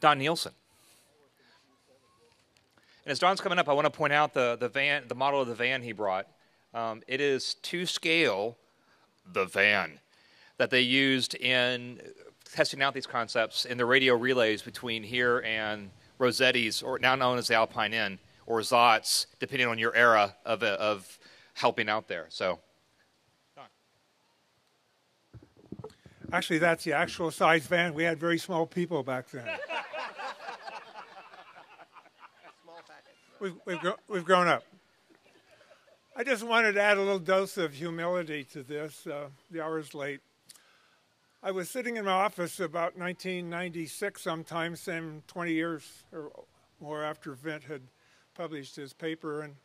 Don Nielson. And as Don's coming up, I want to point out the model of the van he brought. It is to scale the van that they used in testing out these concepts in the radio relays between here and Rossetti's, or now known as the Alpine Inn, or Zot's, depending on your era of helping out there. So, Don. Actually, that's the actual size van. We had very small people back then. We've grown up. I just wanted to add a little dose of humility to this. The hour's late. I was sitting in my office about 1996 sometime, same 20 years or more after Vint had published his paper. And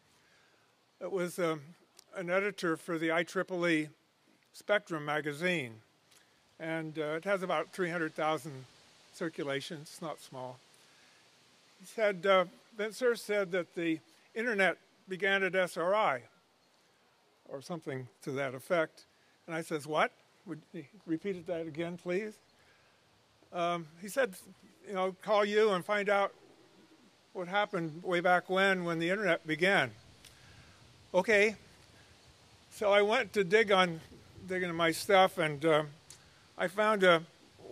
it was an editor for the IEEE Spectrum magazine. And it has about 300,000 circulations. It's not small. He said, Vint Cerf said that the internet began at SRI, or something to that effect. And I says, what? Would you repeat that again, please? He said, you know, call you and find out what happened way back when the internet began. Okay. So I went to dig into my stuff, and I found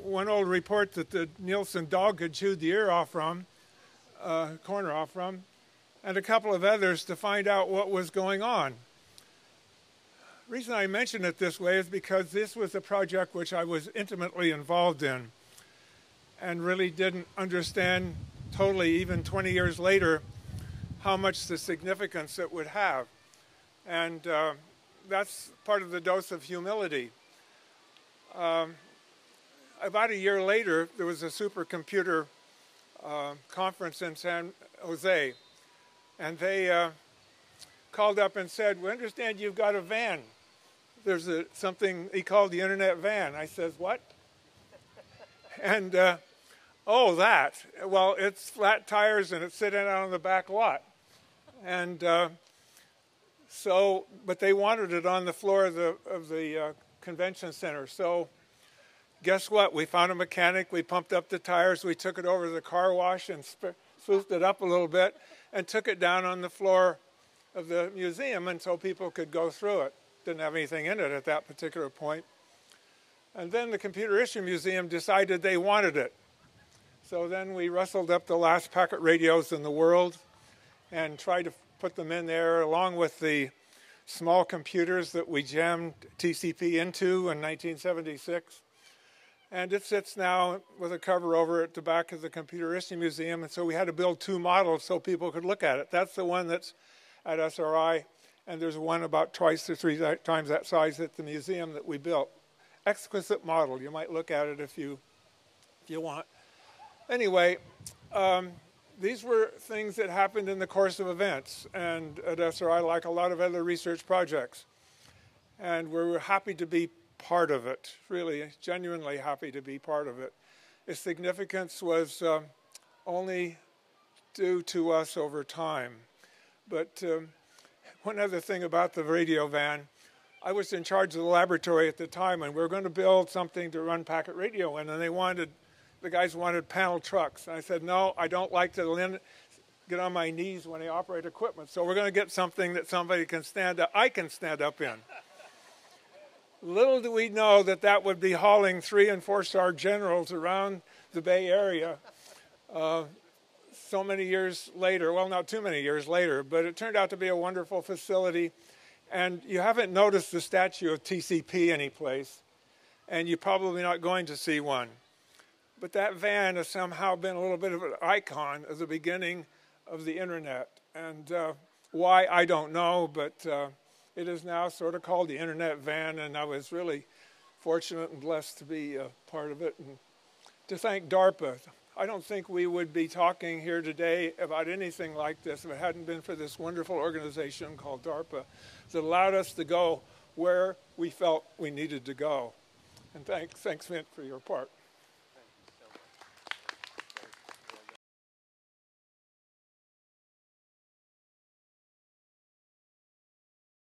one old report that the Nielson dog had chewed the ear off from, corner off from, and a couple of others to find out what was going on. The reason I mention it this way is because this was a project which I was intimately involved in and really didn't understand totally, even 20 years later, how much the significance it would have. And that's part of the dose of humility. About a year later, there was a supercomputer conference in San Jose, and they called up and said, we understand you've got a van. There's something he called the internet van. I says, what? And, oh, that. Well, it's flat tires and it's sitting out on the back lot. And but they wanted it on the floor of the convention center. So guess what? We found a mechanic. We pumped up the tires. We took it over to the car wash and spoofed it up a little bit and took it down on the floor of the museum, and so people could go through it. Didn't have anything in it at that particular point. And then the Computer Issue Museum decided they wanted it. So then we rustled up the last packet radios in the world and tried to put them in there along with the small computers that we jammed TCP into in 1976. And it sits now with a cover over at the back of the Computer Issue Museum, and so we had to build two models so people could look at it. That's the one that's at SRI, and there's one about twice or three times that size at the museum that we built. Exquisite model. You might look at it if you want. Anyway, these were things that happened in the course of events, and at SRI, like a lot of other research projects. And we were happy to be part of it, really, genuinely happy to be part of it. Its significance was only due to us over time. But one other thing about the radio van, I was in charge of the laboratory at the time, and we were going to build something to run packet radio in, and the guys wanted panel trucks. And I said, no, I don't like to get on my knees when I operate equipment, so we're going to get something that somebody can I can stand up in. Little do we know that that would be hauling 3- and 4-star generals around the Bay Area so many years later. Well, not too many years later, but it turned out to be a wonderful facility. And you haven't noticed the statue of TCP anyplace, and you're probably not going to see one. But that van has somehow been a little bit of an icon of the beginning of the internet. And why, I don't know, but it is now sort of called the internet van, and I was really fortunate and blessed to be a part of it. And to thank DARPA. I don't think we would be talking here today about anything like this if it hadn't been for this wonderful organization called DARPA that allowed us to go where we felt we needed to go. And thanks, Vint, for your part.